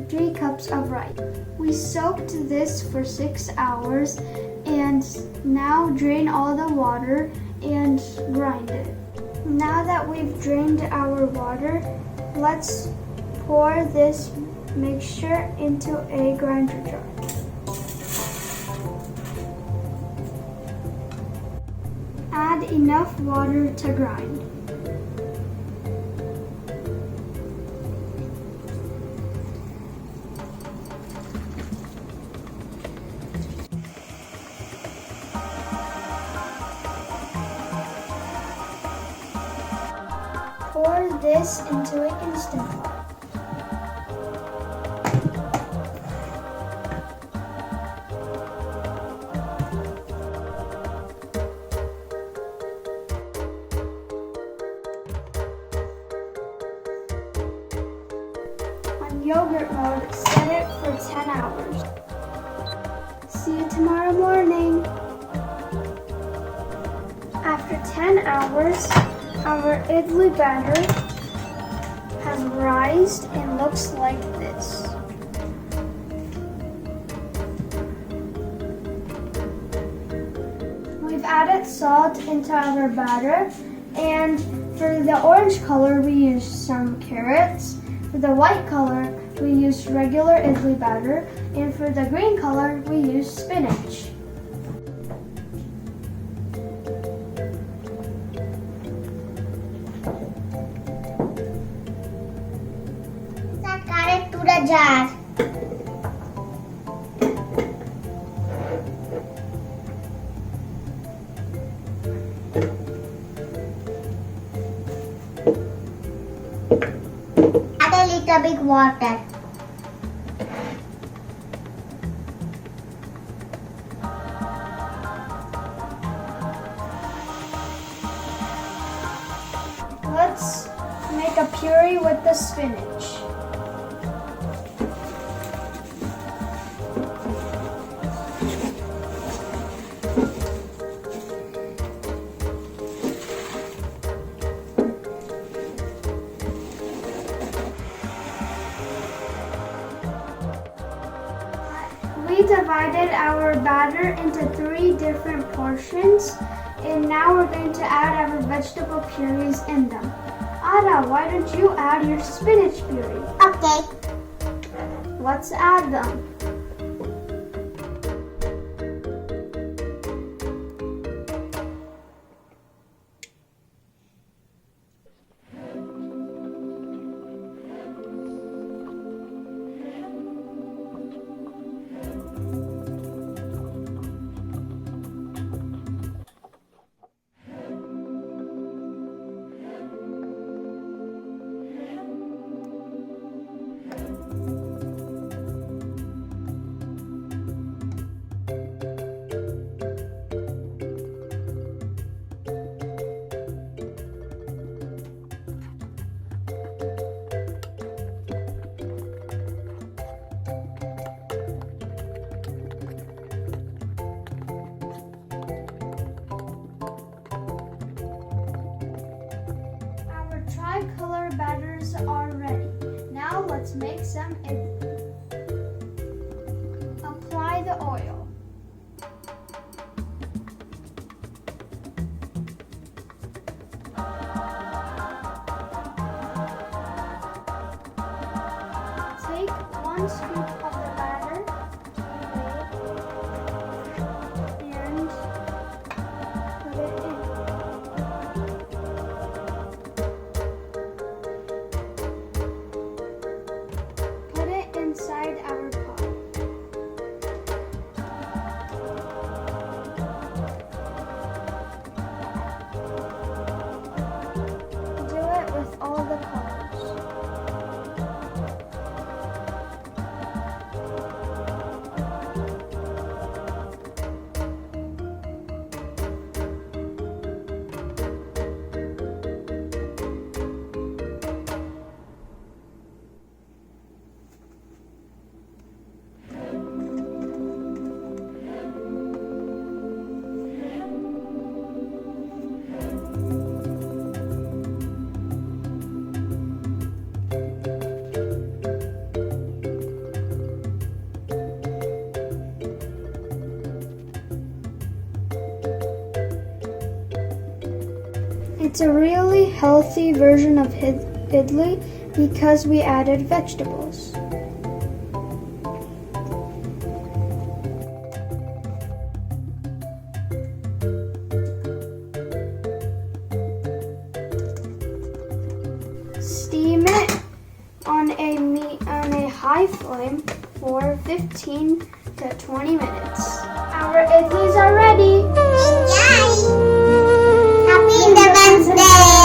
3 cups of rice. We soaked this for 6 hours and now drain all the water and grind it. Now that we've drained our water, let's pour this mixture into a grinder jar. Add enough water to grind. Pour this into an Instant Pot. On yogurt mode, set it for 10 hours. See you tomorrow morning. After 10 hours, our idli batter has rised and looks like this. We've added salt into our batter, and for the orange color we used some carrots. For the white color we used regular idli batter, and for the green color we used spinach. Add it to the jar. Add a little bit water. Let's make a puree with the spinach. We divided our batter into 3 different portions, and now we're going to add our vegetable purees in them. Ada, why don't you add your spinach puree? Okay. Let's add them. Tricolor batters are ready. Now let's make some idli. Apply the oil. Take 1 scoop of the batter and put it in. Inside our pot. Do it with all the colors. It's a really healthy version of idli because we added vegetables. Steam it on a high flame for 15 to 20 minutes. Our idlis are ready. Enjoy! Happy Independence Day!